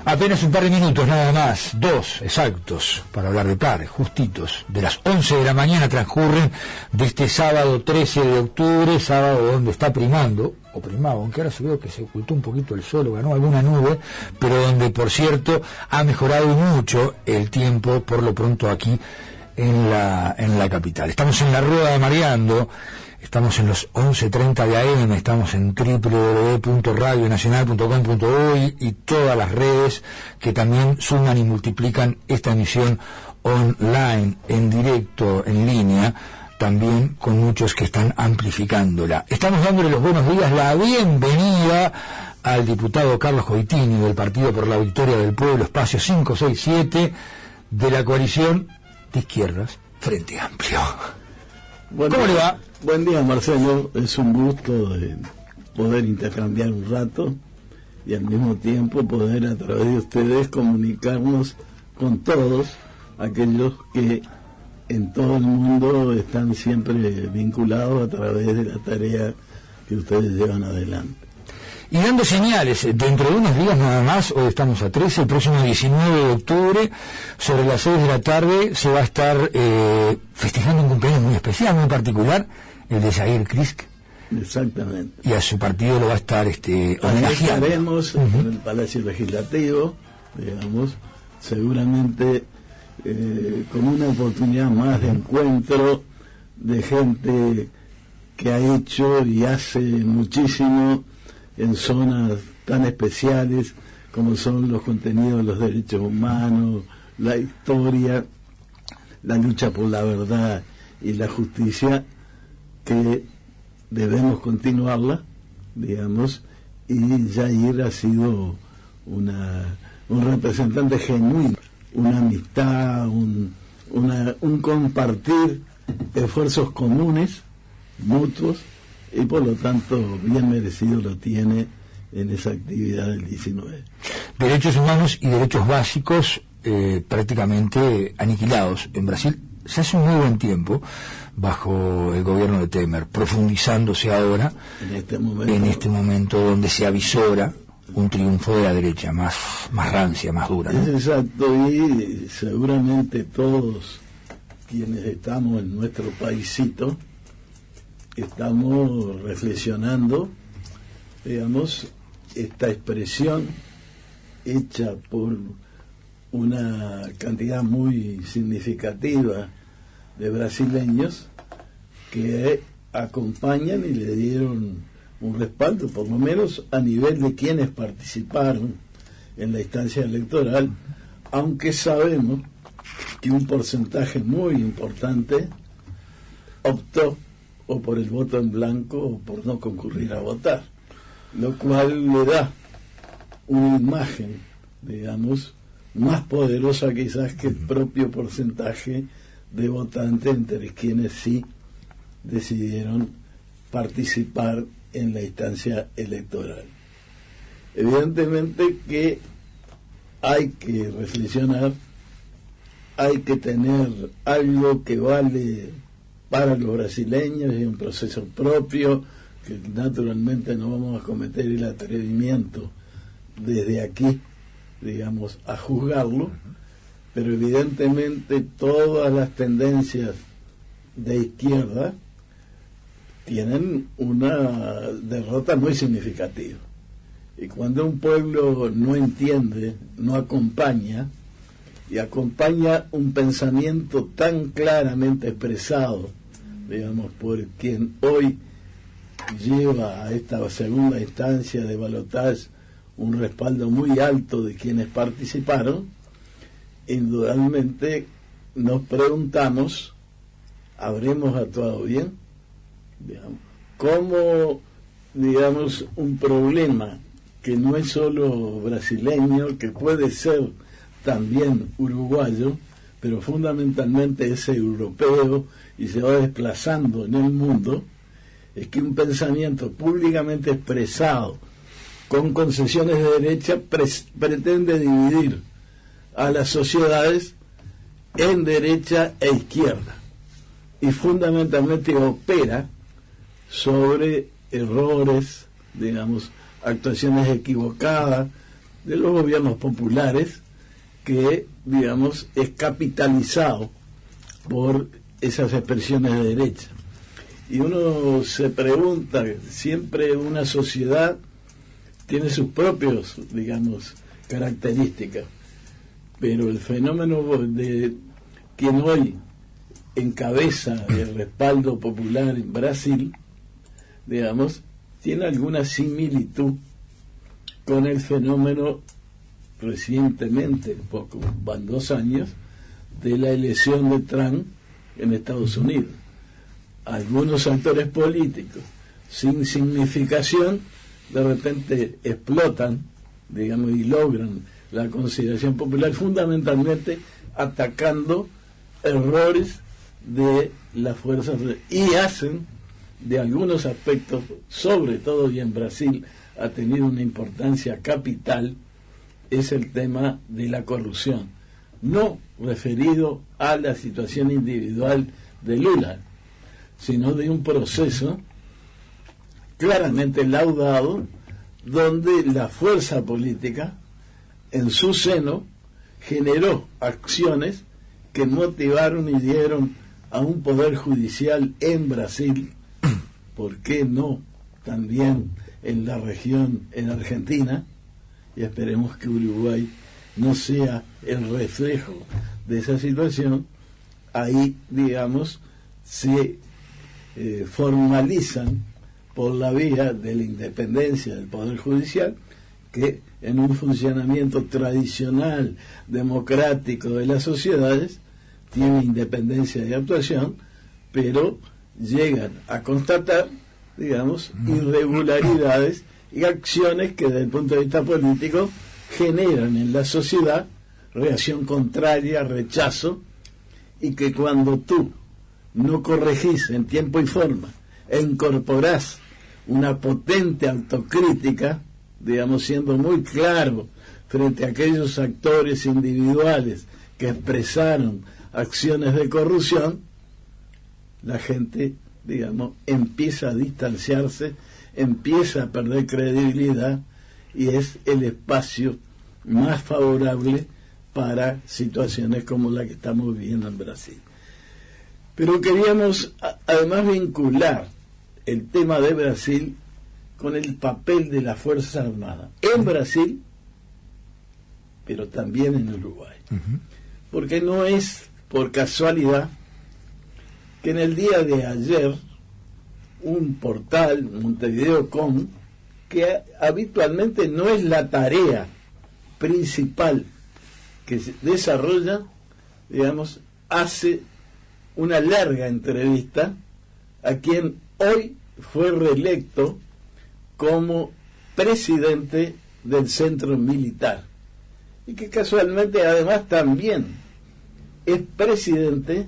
Apenas un par de minutos nada más, 2 exactos, para hablar de pares, justitos, de las 11 de la mañana transcurren de este sábado 13 de octubre, sábado donde está primando, o primaba, aunque ahora se veo que se ocultó un poquito el sol, ganó alguna nube, pero donde, por cierto, ha mejorado mucho el tiempo, por lo pronto aquí en la capital. Estamos en la Rueda de Mariando. Estamos en los 11:30 de AM, estamos en www.radionacional.com.uy y todas las redes que también suman y multiplican esta emisión online, en directo, en línea, también con muchos que están amplificándola. Estamos dándole los buenos días, la bienvenida al diputado Carlos Goitini del Partido por la Victoria del Pueblo, espacio 567 de la coalición de izquierdas Frente Amplio. ¿Cómo le va? Buen día, Marcelo. Es un gusto de poder intercambiar un rato y al mismo tiempo poder a través de ustedes comunicarnos con todos aquellos que en todo el mundo están siempre vinculados a través de la tarea que ustedes llevan adelante. Y dando señales, dentro de unos días nada más, hoy estamos a 13, el próximo 19 de octubre, sobre las 6 de la tarde, se va a estar festejando un cumpleaños muy especial, muy particular, el de Jair Krisk. Exactamente. Y a su partido lo va a estar homenajeando. Estaremos en el Palacio Legislativo, digamos, seguramente con una oportunidad más de encuentro de gente que ha hecho y hace muchísimo en zonas tan especiales como son los contenidos de los derechos humanos, la historia, la lucha por la verdad y la justicia, que debemos continuarla, digamos, y Jair ha sido un representante genuino, una amistad, un compartir esfuerzos comunes, mutuos, y por lo tanto bien merecido lo tiene en esa actividad del 19. Derechos humanos y derechos básicos prácticamente aniquilados en Brasil se hace un muy buen tiempo bajo el gobierno de Temer, profundizándose ahora en este momento donde se avisora un triunfo de la derecha más rancia, más dura, ¿no? Es exacto, y seguramente todos quienes estamos en nuestro paisito estamos reflexionando, digamos, esta expresión hecha por una cantidad muy significativa de brasileños que acompañan y le dieron un respaldo, por lo menos a nivel de quienes participaron en la instancia electoral, aunque sabemos que un porcentaje muy importante optó o por el voto en blanco o por no concurrir a votar, lo cual le da una imagen, digamos, más poderosa quizás que el propio porcentaje de votantes entre quienes sí decidieron participar en la instancia electoral. Evidentemente que hay que reflexionar, hay que tener algo que vale para los brasileños y un proceso propio que naturalmente no vamos a cometer el atrevimiento desde aquí, digamos, a juzgarlo, pero evidentemente todas las tendencias de izquierda tienen una derrota muy significativa. Y cuando un pueblo no entiende, no acompaña, y acompaña un pensamiento tan claramente expresado, digamos, por quien hoy lleva a esta segunda instancia de balotaje un respaldo muy alto de quienes participaron, indudablemente nos preguntamos, ¿habremos actuado bien? Digamos, ¿cómo, digamos, un problema que no es solo brasileño, que puede ser también uruguayo, pero fundamentalmente es europeo y se va desplazando en el mundo, es que un pensamiento públicamente expresado con concesiones de derecha pretende dividir a las sociedades en derecha e izquierda, y fundamentalmente opera sobre errores, digamos, actuaciones equivocadas de los gobiernos populares, que, digamos, es capitalizado por esas expresiones de derecha. Y uno se pregunta, siempre una sociedad tiene sus propios, digamos, características, pero el fenómeno de quien hoy encabeza el respaldo popular en Brasil, digamos, tiene alguna similitud con el fenómeno recientemente, poco, van 2 años, de la elección de Trump en Estados Unidos. Algunos actores políticos sin significación de repente explotan, digamos, y logran la consideración popular, fundamentalmente atacando errores de las fuerzas y hacen de algunos aspectos, sobre todo y en Brasil ha tenido una importancia capital, es el tema de la corrupción, no referido a la situación individual de Lula, sino de un proceso claramente laudado, donde la fuerza política en su seno generó acciones que motivaron y dieron a un poder judicial en Brasil, ¿por qué no también en la región, en Argentina? Y esperemos que Uruguay no sea el reflejo de esa situación. Ahí, digamos, se formalizan por la vía de la independencia del Poder Judicial, que en un funcionamiento tradicional, democrático de las sociedades, tiene independencia de actuación, pero llegan a constatar, digamos, irregularidades y acciones que desde el punto de vista político generan en la sociedad reacción contraria, rechazo, y que cuando tú no corregís en tiempo y forma e incorporás una potente autocrítica, digamos, siendo muy claro frente a aquellos actores individuales que expresaron acciones de corrupción, la gente, digamos, empieza a distanciarse, empieza a perder credibilidad, y es el espacio más favorable para situaciones como la que estamos viviendo en Brasil. Pero queríamos además vincular el tema de Brasil con el papel de las Fuerzas Armadas en Brasil, pero también en Uruguay. Porque no es por casualidad que en el día de ayer un portal, Montevideo.com, que habitualmente no es la tarea principal que se desarrolla, digamos, hace una larga entrevista a quien hoy fue reelecto como presidente del Centro Militar, y que casualmente además también es presidente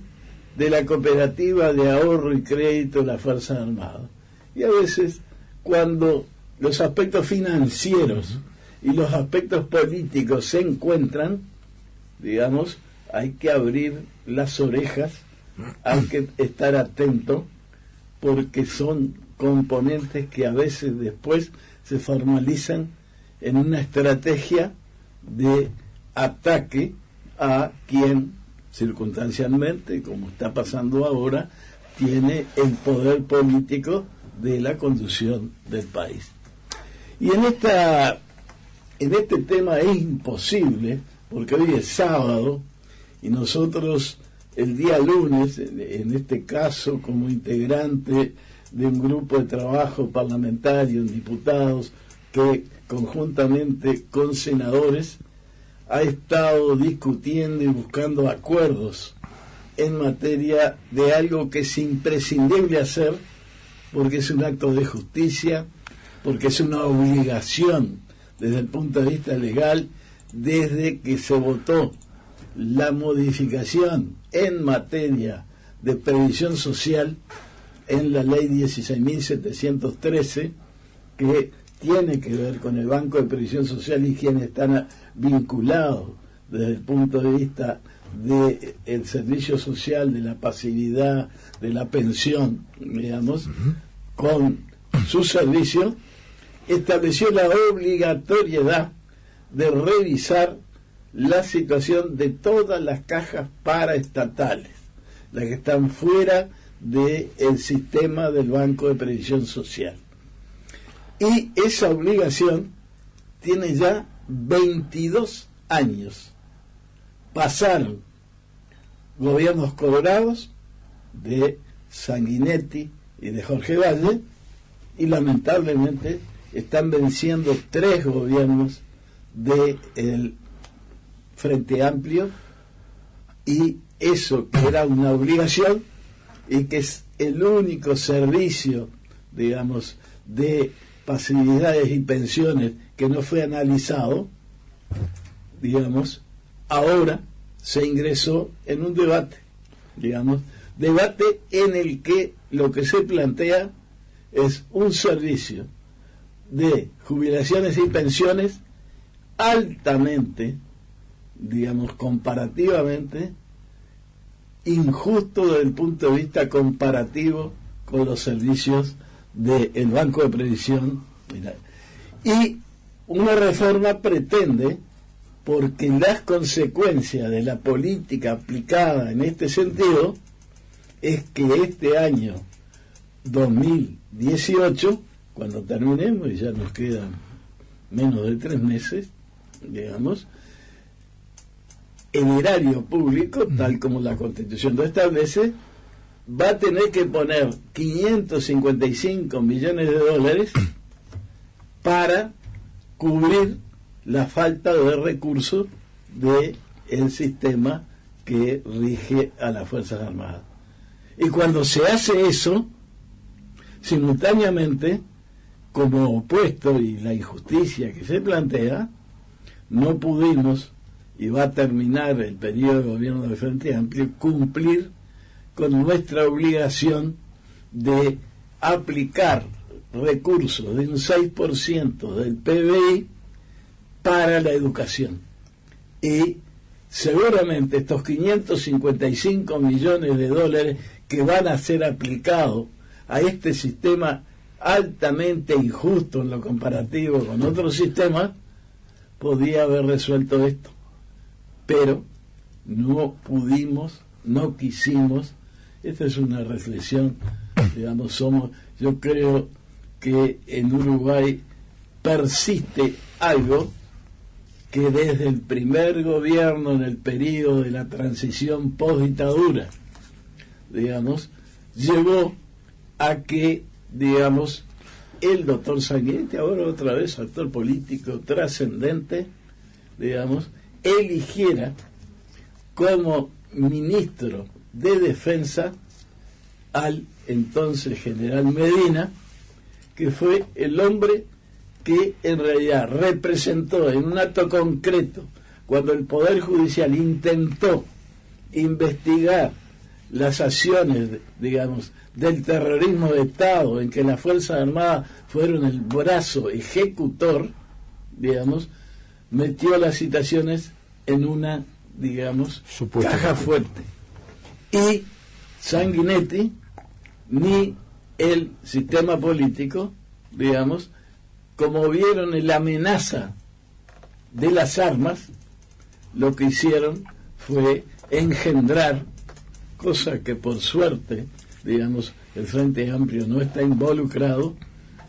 de la Cooperativa de Ahorro y Crédito de las Fuerzas Armadas. Y a veces, cuando los aspectos financieros y los aspectos políticos se encuentran, digamos, hay que abrir las orejas, hay que estar atento, porque son componentes que a veces después se formalizan en una estrategia de ataque a quien circunstancialmente, como está pasando ahora, tiene el poder político de la conducción del país. Y en este tema es imposible, porque hoy es sábado y nosotros el día lunes, en este caso como integrante de un grupo de trabajo parlamentario en diputados que conjuntamente con senadores ha estado discutiendo y buscando acuerdos en materia de algo que es imprescindible hacer, porque es un acto de justicia, porque es una obligación desde el punto de vista legal, desde que se votó la modificación en materia de previsión social en la ley 16.713, que tiene que ver con el Banco de Previsión Social y quienes están vinculados desde el punto de vista del servicio social, de la pasividad, de la pensión, digamos, con su servicio, estableció la obligatoriedad de revisar la situación de todas las cajas paraestatales, las que están fuera del sistema del Banco de Previsión Social. Y esa obligación tiene ya 22 años. Pasaron gobiernos colorados de Sanguinetti y de Jorge Valle, y lamentablemente están venciendo 3 gobiernos del Frente Amplio, y eso que era una obligación y que es el único servicio, digamos, de pasividades y pensiones que no fue analizado, digamos, ahora se ingresó en un debate, digamos, debate en el que lo que se plantea es un servicio de jubilaciones y pensiones altamente, digamos, comparativamente injusto desde el punto de vista comparativo con los servicios del Banco de Previsión. Y una reforma pretende, porque las consecuencias de la política aplicada en este sentido es que este año 2018, cuando terminemos, y ya nos quedan menos de 3 meses, digamos, el erario público, tal como la Constitución lo establece, va a tener que poner 555 millones de dólares para cubrir la falta de recursos del sistema que rige a las Fuerzas Armadas. Y cuando se hace eso, simultáneamente, como opuesto y la injusticia que se plantea, no pudimos, y va a terminar el periodo de gobierno del Frente Amplio, cumplir con nuestra obligación de aplicar recursos de un 6% del PBI para la educación. Y seguramente estos 555 millones de dólares que van a ser aplicados a este sistema altamente injusto en lo comparativo con otros sistemas, podía haber resuelto esto. Pero no pudimos, no quisimos. Esta es una reflexión, digamos, yo creo que en Uruguay persiste algo que desde el primer gobierno en el periodo de la transición post-dictadura, digamos, llevó a que, digamos, el doctor Sanguinetti, ahora otra vez actor político trascendente, digamos, eligiera como ministro de Defensa al entonces general Medina, que fue el hombre que en realidad representó en un acto concreto, cuando el Poder Judicial intentó investigar las acciones, digamos, del terrorismo de Estado, en que las Fuerzas Armadas fueron el brazo ejecutor, digamos, metió las citaciones en una, digamos, caja fuerte. Y Sanguinetti, ni el sistema político, digamos, como vieron en la amenaza de las armas, lo que hicieron fue engendrar, cosa que por suerte, digamos, el Frente Amplio no está involucrado,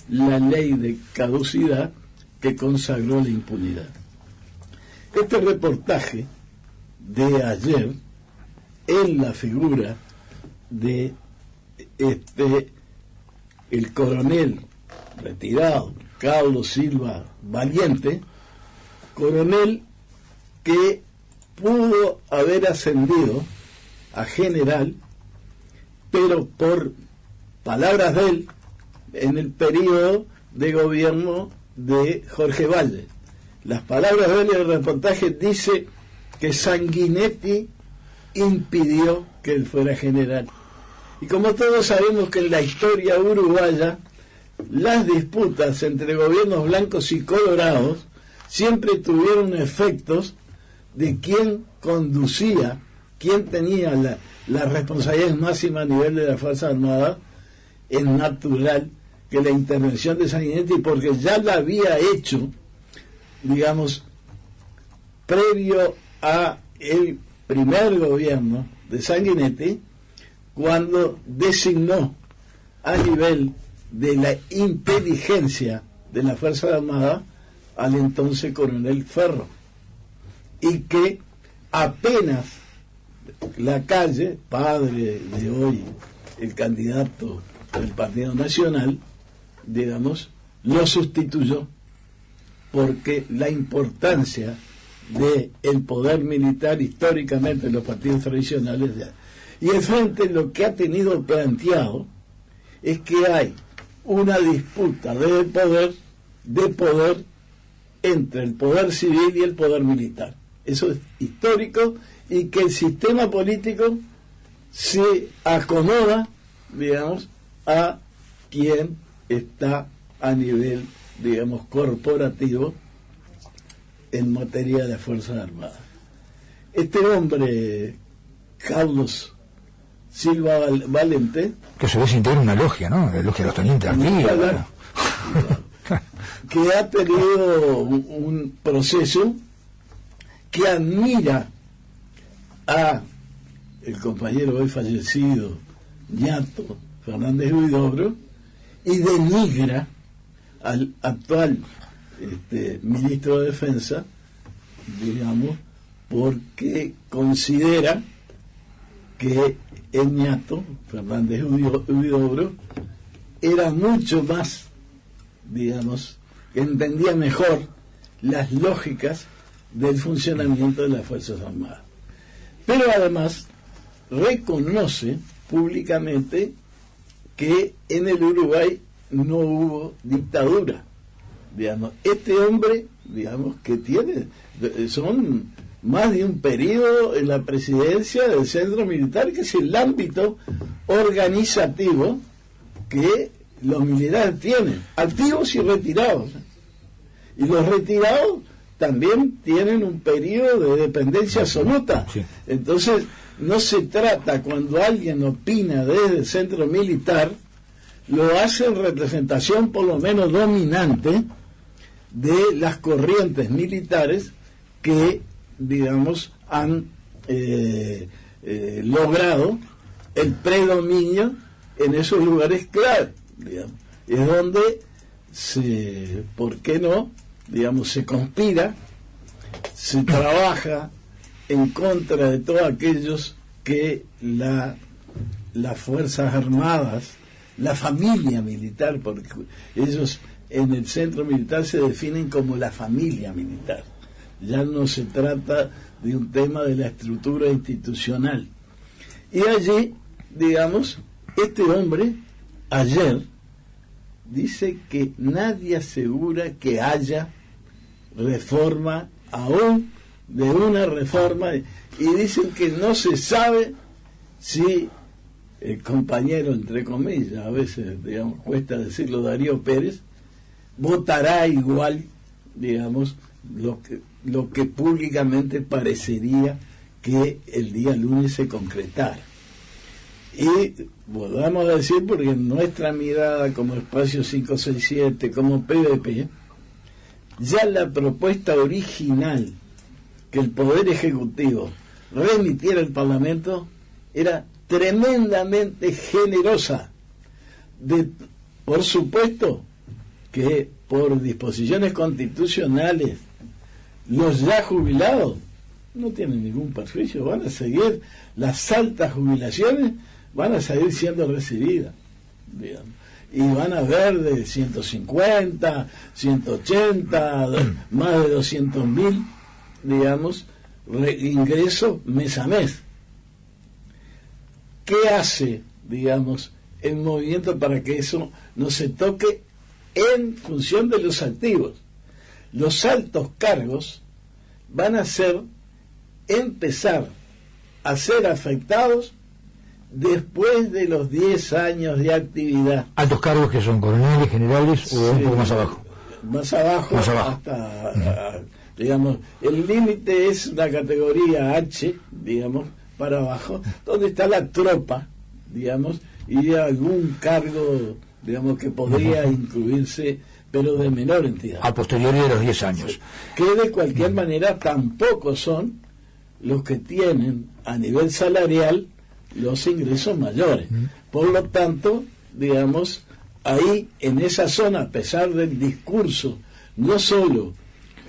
la ley de caducidad que consagró la impunidad. Este reportaje de ayer, en la figura de el coronel retirado Carlos Silva Valiente, coronel que pudo haber ascendido a general, pero por palabras de él, en el periodo de gobierno de Jorge Valle. Las palabras de él en el reportaje dice que Sanguinetti impidió que él fuera general. Y como todos sabemos que en la historia uruguaya las disputas entre gobiernos blancos y colorados siempre tuvieron efectos de quién conducía quien tenía la responsabilidad máxima a nivel de la Fuerza Armada, es natural que la intervención de Sanguinetti, porque ya la había hecho, digamos, previo a el primer gobierno de Sanguinetti, cuando designó a nivel de la inteligencia de la Fuerza Armada al entonces coronel Ferro, y que apenas Lacalle, padre de hoy el candidato del Partido Nacional, digamos, lo sustituyó, porque la importancia del poder militar históricamente en los partidos tradicionales y el Frente lo que ha tenido planteado es que hay una disputa de poder entre el poder civil y el poder militar. Eso es histórico, y que el sistema político se acomoda, digamos, a quien está a nivel, digamos, corporativo en materia de las Fuerzas Armadas. Este hombre, Carlos Silva Valente, que se ve integra una logia, ¿no? La logia de los tenientes artigas, que ha tenido un proceso que admira a el compañero hoy fallecido Ñato Fernández Huidobro y denigra al actual ministro de Defensa, digamos, porque considera que el Ñato Fernández Huidobro era mucho más, digamos, que entendía mejor las lógicas del funcionamiento de las Fuerzas Armadas. Pero además reconoce públicamente que en el Uruguay no hubo dictadura. Digamos, este hombre, digamos, que son más de un periodo en la presidencia del Centro Militar, que es el ámbito organizativo que los militares tienen, activos y retirados. Y los retirados también tienen un periodo de dependencia absoluta. Sí. Entonces, no se trata, cuando alguien opina desde el Centro Militar, lo hace en representación por lo menos dominante de las corrientes militares que, digamos, han logrado el predominio en esos lugares clave, digamos. Es donde ¿por qué no?, digamos, se conspira, se trabaja en contra de todos aquellos que las Fuerzas Armadas, la familia militar, porque ellos en el Centro Militar se definen como la familia militar. Ya no se trata de un tema de la estructura institucional. Y allí, digamos, este hombre ayer dice que nadie asegura que haya reforma, aún de una reforma, y dicen que no se sabe si el compañero, entre comillas, a veces, digamos, cuesta decirlo, Darío Pérez, votará igual, digamos, lo que públicamente parecería que el día lunes se concretara. Y volvamos a decir, porque en nuestra mirada como Espacio 567, como PVP, ya la propuesta original que el Poder Ejecutivo remitiera al Parlamento era tremendamente generosa. Por supuesto que por disposiciones constitucionales los ya jubilados no tienen ningún perjuicio, van a seguir, las altas jubilaciones van a seguir siendo recibidas, digamos, y van a ver de 150, 180, más de 200.000, digamos, ingresos mes a mes. ¿Qué hace, digamos, el movimiento para que eso no se toque en función de los activos? Los altos cargos van a empezar a ser afectados después de los 10 años de actividad. ¿Altos cargos que son coroneles, generales o un poco más abajo? Más abajo. Hasta, digamos, el límite es la categoría H, digamos, para abajo, donde está la tropa, digamos, y algún cargo, digamos, que podría incluirse, pero de menor entidad. A posteriori de los 10 años. Sí. Que de cualquier manera tampoco son los que tienen a nivel salarial los ingresos mayores. Por lo tanto, digamos, ahí en esa zona, a pesar del discurso no solo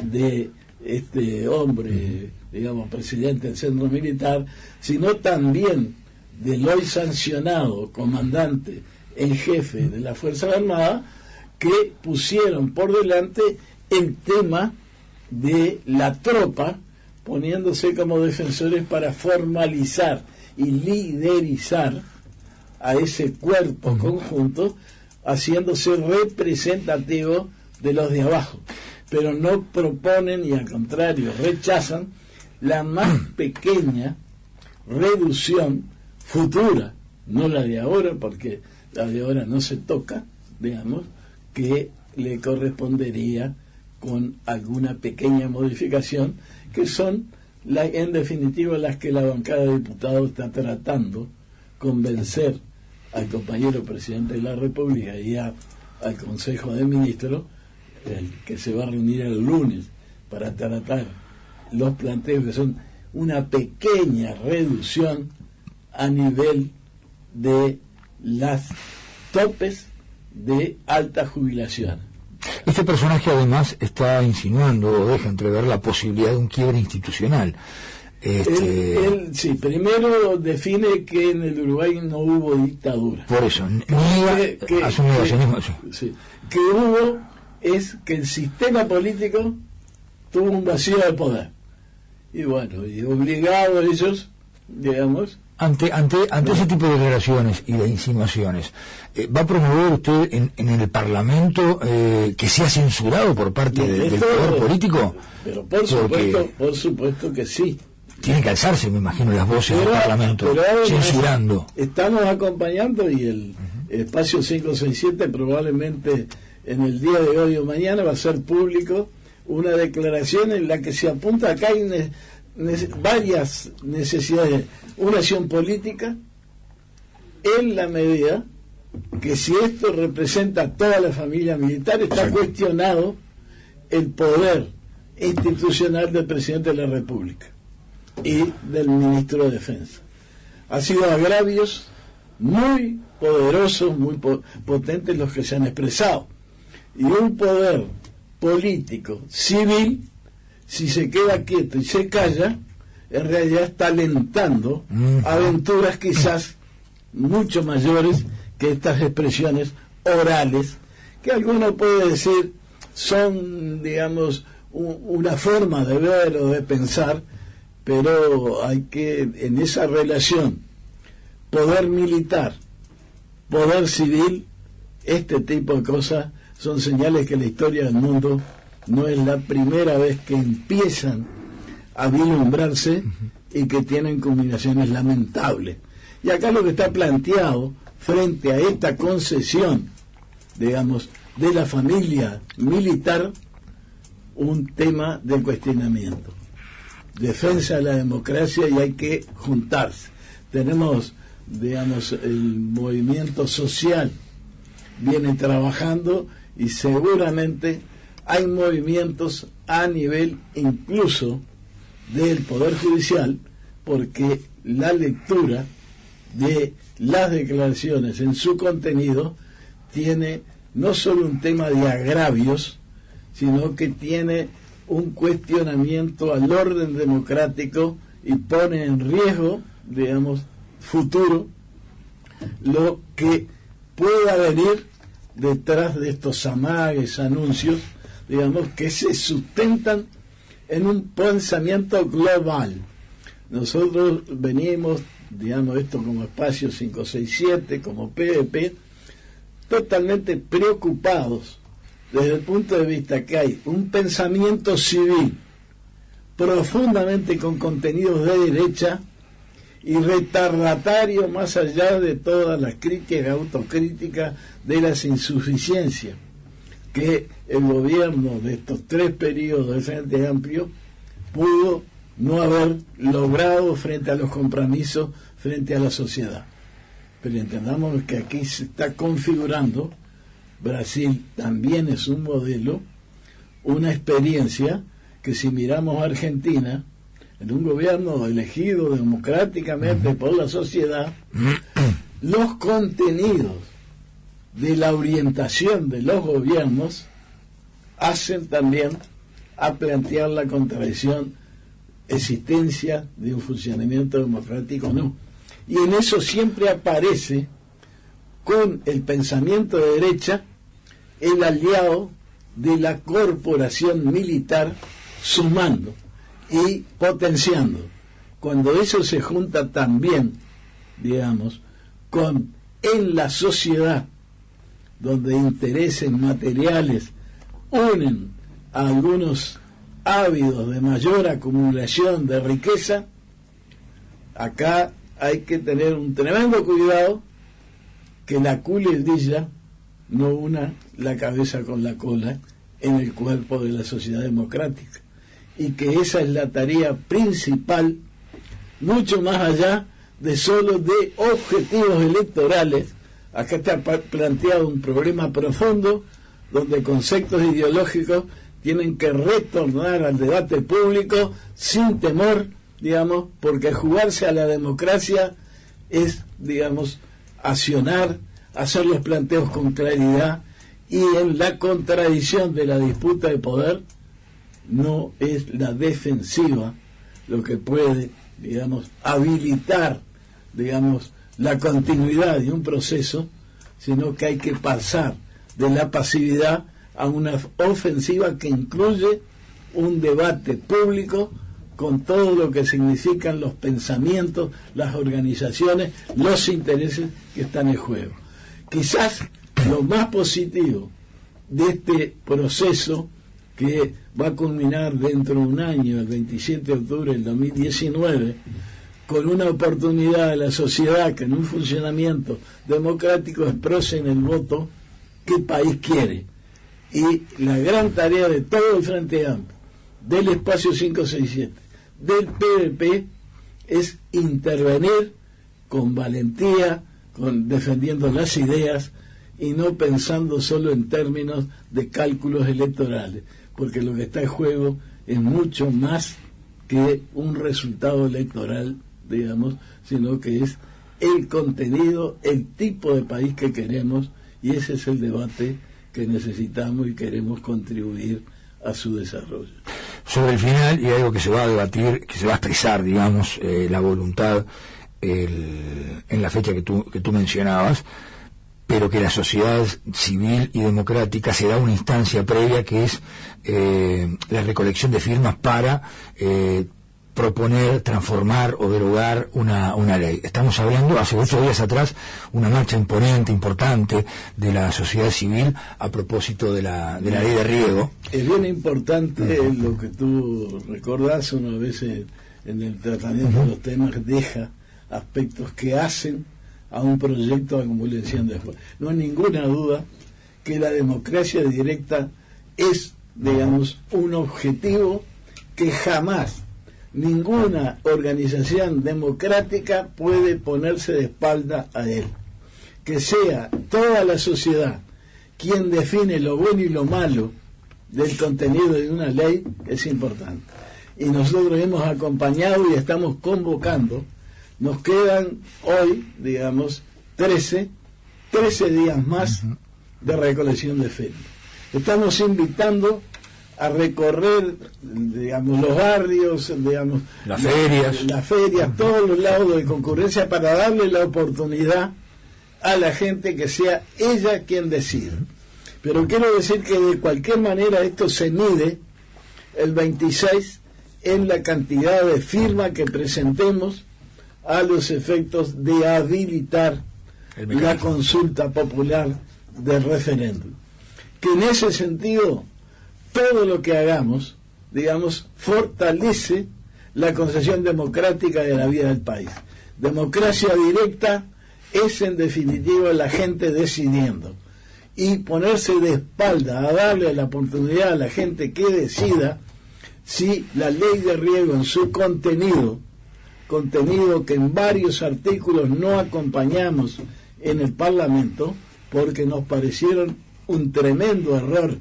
de este hombre, digamos, presidente del centro militar, sino también del hoy sancionado comandante en jefe de las Fuerzas Armadas, que pusieron por delante el tema de la tropa, poniéndose como defensores para formalizar y liderizar a ese cuerpo conjunto, haciéndose representativo de los de abajo, pero no proponen y al contrario rechazan la más pequeña reducción futura, no la de ahora, porque la de ahora no se toca, digamos, que le correspondería con alguna pequeña modificación, que son en definitiva las que la bancada de diputados está tratando convencer al compañero presidente de la República y al Consejo de Ministros, el que se va a reunir el lunes para tratar los planteos que son una pequeña reducción a nivel de las topes de alta jubilación. Este personaje además está insinuando o deja entrever la posibilidad de un quiebre institucional. Él sí, primero define que en el Uruguay no hubo dictadura. Por eso, hace un negacionismo. Sí, que hubo es que el sistema político tuvo un vacío de poder. Y bueno, y obligados ellos, digamos... Ante ese tipo de declaraciones y de insinuaciones, ¿va a promover usted en el Parlamento que sea censurado por parte del poder político? Pero por supuesto que sí. Tienen que alzarse, me imagino, las voces del Parlamento, censurando. Estamos acompañando y el espacio 567 probablemente en el día de hoy o mañana va a ser público una declaración en la que se apunta acá hay varias necesidades. Una acción política en la medida que si esto representa a toda la familia militar, está cuestionado el poder institucional del presidente de la República y del ministro de Defensa. Ha sido agravios muy poderosos, muy potentes los que se han expresado. Y un poder político, civil, si se queda quieto y se calla, en realidad está alentando aventuras quizás mucho mayores que estas expresiones orales, que alguno puede decir son, digamos, una forma de ver o de pensar, pero hay que, en esa relación, poder militar, poder civil, este tipo de cosas son señales que la historia del mundo no es la primera vez que empiezan a vislumbrarse y que tienen combinaciones lamentables. Y acá lo que está planteado frente a esta concesión, digamos, de la familia militar, un tema de cuestionamiento. Defensa de la democracia y hay que juntarse. Tenemos, digamos, el movimiento social viene trabajando y seguramente hay movimientos a nivel incluso del Poder Judicial, porque la lectura de las declaraciones en su contenido tiene no solo un tema de agravios, sino que tiene un cuestionamiento al orden democrático y pone en riesgo, digamos, futuro, lo que pueda venir detrás de estos amagues, anuncios, digamos, que se sustentan en un pensamiento global. Nosotros venimos, digamos, esto como Espacio 567, como PDP, totalmente preocupados desde el punto de vista que hay un pensamiento civil profundamente con contenidos de derecha y retardatario más allá de todas las críticas, autocríticas de las insuficiencias que el gobierno de estos 3 periodos de Frente Amplio pudo no haber logrado frente a los compromisos, frente a la sociedad. Pero entendamos que aquí se está configurando, Brasil también es un modelo, una experiencia que si miramos a Argentina, en un gobierno elegido democráticamente por la sociedad, los contenidos de la orientación de los gobiernos hacen también a plantear la contradicción, existencia de un funcionamiento democrático o no. Y en eso siempre aparece, con el pensamiento de derecha, el aliado de la corporación militar, sumando y potenciando. Cuando eso se junta también, digamos, con en la sociedad, donde intereses materiales unen a algunos ávidos de mayor acumulación de riqueza, acá hay que tener un tremendo cuidado que la culebrilla no una la cabeza con la cola en el cuerpo de la sociedad democrática, y que esa es la tarea principal, mucho más allá de solo de objetivos electorales. Acá está planteado un problema profundo donde conceptos ideológicos tienen que retornar al debate público sin temor, digamos, porque jugarse a la democracia es, digamos, accionar, hacer los planteos con claridad, y en la contradicción de la disputa de poder no es la defensiva lo que puede, digamos, habilitar, digamos, la continuidad de un proceso, sino que hay que pasar de la pasividad a una ofensiva que incluye un debate público con todo lo que significan los pensamientos, las organizaciones, los intereses que están en juego. Quizás lo más positivo de este proceso, que va a culminar dentro de un año, el 27 de octubre del 2019, con una oportunidad de la sociedad que en un funcionamiento democrático expresen el voto qué país quiere. Y la gran tarea de todo el Frente Amplio, del Espacio 567, del PVP, es intervenir con valentía, defendiendo las ideas y no pensando solo en términos de cálculos electorales, porque lo que está en juego es mucho más que un resultado electoral, digamos, sino que es el contenido, el tipo de país que queremos, y ese es el debate que necesitamos y queremos contribuir a su desarrollo. Sobre el final, y algo que se va a debatir, que se va a expresar, digamos, la voluntad en la fecha que tú mencionabas, pero que la sociedad civil y democrática se da una instancia previa, que es la recolección de firmas para proponer, transformar o derogar una ley. Estamos hablando, hace 8 días atrás, una marcha imponente, importante, de la sociedad civil a propósito de la ley de riego. Es bien importante lo que tú recordás, uno a veces en el tratamiento de los temas deja aspectos que hacen a un proyecto de acumulación de fuerza. No hay ninguna duda que la democracia directa es, digamos, un objetivo que jamás ninguna organización democrática puede ponerse de espalda a él. Que sea toda la sociedad quien define lo bueno y lo malo del contenido de una ley es importante. Y nosotros hemos acompañado y estamos convocando. Nos quedan hoy, digamos, 13 días más de recolección de firmas. Estamos invitando a recorrer, digamos, los barrios, digamos, las ferias, todos los lados de concurrencia, para darle la oportunidad a la gente que sea ella quien decida. Pero quiero decir que de cualquier manera esto se mide el 26 en la cantidad de firmas que presentemos a los efectos de habilitar la consulta popular del referéndum. Que en ese sentido todo lo que hagamos, digamos, fortalece la concepción democrática de la vida del país. Democracia directa es en definitiva la gente decidiendo, y ponerse de espalda a darle la oportunidad a la gente que decida si la ley de riego en su contenido que en varios artículos no acompañamos en el Parlamento, porque nos parecieron un tremendo error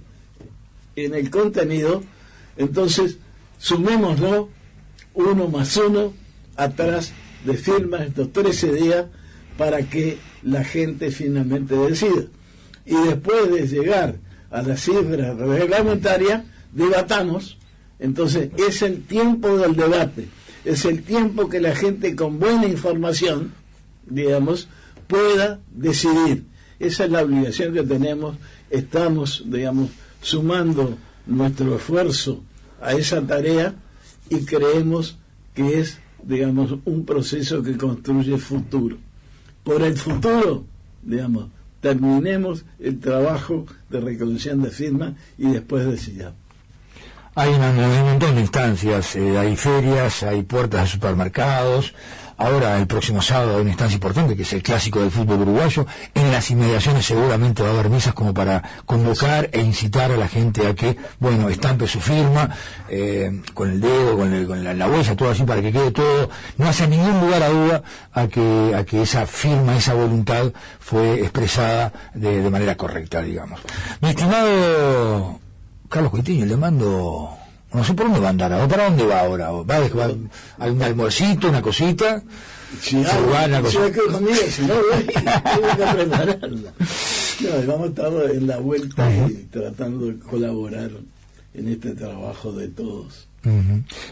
en el contenido, entonces sumémoslo 1 más 1 atrás de firmas estos 13 días para que la gente finalmente decida. Y después de llegar a la cifra reglamentaria, debatamos. Entonces es el tiempo del debate, es el tiempo que la gente con buena información, digamos, pueda decidir. Esa es la obligación que tenemos. Estamos, digamos, sumando nuestro esfuerzo a esa tarea y creemos que es, digamos, un proceso que construye futuro. Por el futuro, digamos, terminemos el trabajo de recolección de firmas y después decidamos. Hay un montón de instancias, hay ferias, hay puertas de supermercados. Ahora, el próximo sábado, hay una instancia importante, que es el clásico del fútbol uruguayo. En las inmediaciones seguramente va a haber misas como para convocar e incitar a la gente a que, bueno, estampe su firma, con el dedo, con la huella, todo así, para que quede todo. No hace ningún lugar a duda a que esa firma, esa voluntad fue expresada de manera correcta, digamos. Mi estimado Carlos Coitiño, le mando... No sé por dónde va a andar, ¿para dónde va ahora? ¿Va a un almuercito, una cosita? Si no, tengo que prepararla. No, vamos a estar en la vuelta y tratando de colaborar en este trabajo de todos.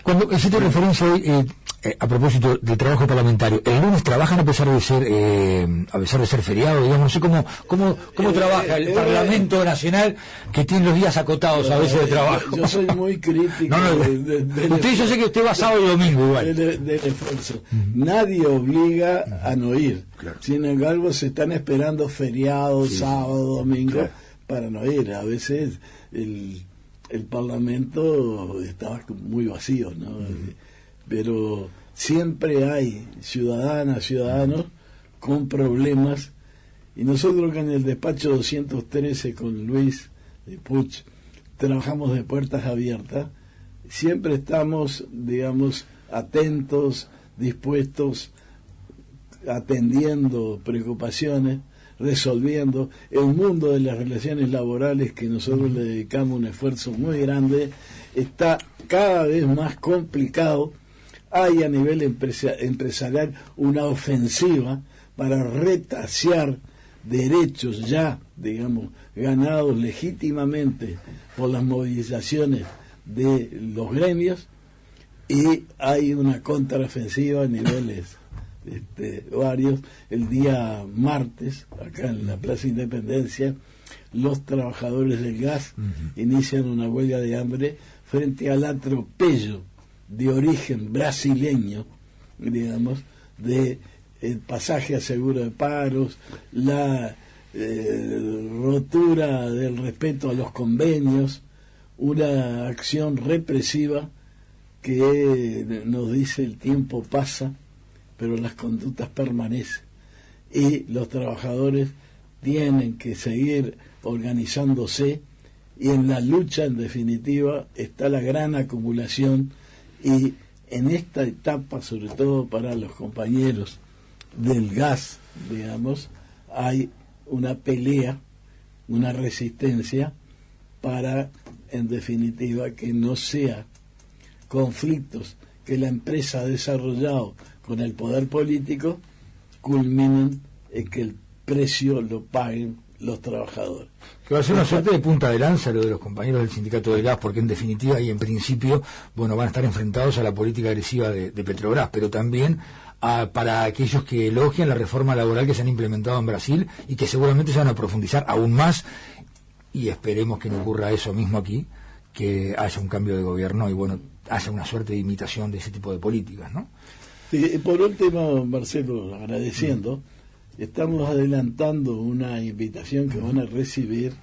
Cuando hiciste referencia hoy, a propósito del trabajo parlamentario, ¿el lunes trabajan a pesar de ser feriado? Digamos, no sé cómo trabaja el Parlamento Nacional, que tiene los días acotados a veces de trabajo. Yo soy muy crítico. Yo sé que usted va sábado y domingo igual. Del esfuerzo. Nadie obliga a no ir. Claro. Sin embargo, se están esperando feriados, sábado, domingo, para no ir. A veces el Parlamento estaba muy vacío, ¿no? Pero siempre hay ciudadanos con problemas, y nosotros que en el despacho 213 con Luis de Puch trabajamos de puertas abiertas, siempre estamos, digamos, atentos, dispuestos, atendiendo preocupaciones, resolviendo. El mundo de las relaciones laborales, que nosotros le dedicamos un esfuerzo muy grande, está cada vez más complicado. Hay a nivel empresarial una ofensiva para retasear derechos ya, digamos, ganados legítimamente por las movilizaciones de los gremios, y hay una contraofensiva a niveles varios. El día martes, acá en la Plaza Independencia, los trabajadores del gas inician una huelga de hambre frente al atropello de origen brasileño, digamos, de el pasaje a seguro de paros, la rotura del respeto a los convenios, una acción represiva que nos dice el tiempo pasa, pero las conductas permanecen, y los trabajadores tienen que seguir organizándose, y en la lucha, en definitiva, está la gran acumulación. Y en esta etapa, sobre todo para los compañeros del gas, digamos, hay una pelea, una resistencia para, en definitiva, que no sea conflictos que la empresa ha desarrollado con el poder político culminen en que el precio lo paguen los trabajadores. Que va a ser una suerte de punta de lanza lo de los compañeros del sindicato del gas, porque en definitiva y en principio, bueno, van a estar enfrentados a la política agresiva de Petrobras, pero también para aquellos que elogian la reforma laboral que se han implementado en Brasil y que seguramente se van a profundizar aún más, y esperemos que no ocurra eso mismo aquí, que haya un cambio de gobierno y, bueno, haya una suerte de imitación de ese tipo de políticas, ¿no? Sí, y por último, Marcelo, agradeciendo, estamos adelantando una invitación que van a recibir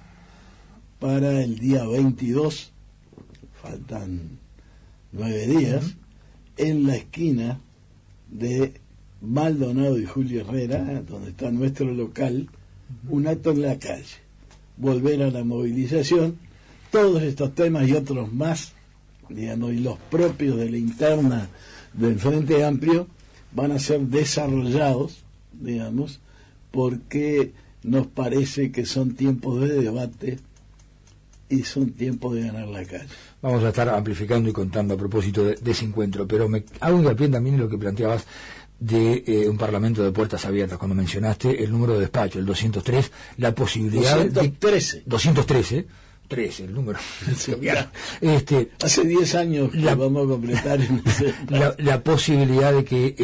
para el día 22, faltan 9 días, en la esquina de Maldonado y Julio Herrera, donde está nuestro local, un acto en la calle, volver a la movilización. Todos estos temas y otros más, digamos, y los propios de la interna del Frente Amplio van a ser desarrollados, digamos, porque nos parece que son tiempos de debate y son tiempos de ganar la calle. Vamos a estar amplificando y contando a propósito de ese encuentro, pero me hago hincapié también en lo que planteabas de un parlamento de puertas abiertas, cuando mencionaste el número de despacho, el 203, la posibilidad 213, 13 el número. Hace 10 años que vamos a completar la posibilidad de que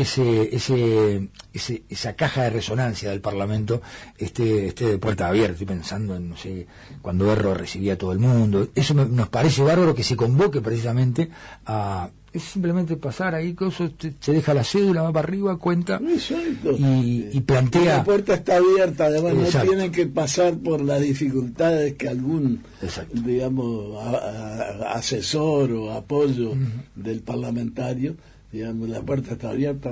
esa caja de resonancia del Parlamento esté de puertas abiertas. Estoy pensando en, no sé, cuando Erro recibía a todo el mundo. Eso nos parece bárbaro, que se convoque precisamente a... Es simplemente pasar ahí, se deja la cédula, va para arriba, cuenta y plantea... La puerta está abierta, además. Exacto. No tienen que pasar por las dificultades que algún, exacto, digamos, asesor o apoyo del parlamentario, digamos, la puerta está abierta.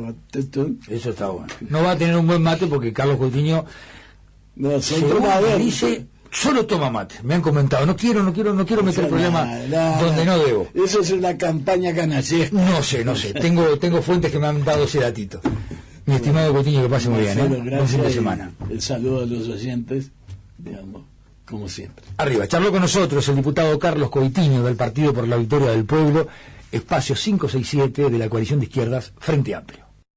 Eso está bueno. No va a tener un buen mate porque Carlos Coutinho dice... Solo toma mate, me han comentado. No quiero meter problemas donde no debo. Eso es una campaña canallesca. No sé. Tengo fuentes que me han dado ese datito. Mi estimado Coutinho, que pase muy bien, buen fin de semana. El saludo a los oyentes, digamos, como siempre. Arriba, charló con nosotros el diputado Carlos Coutinho del Partido por la Victoria del Pueblo, espacio 567 de la coalición de izquierdas Frente Amplio.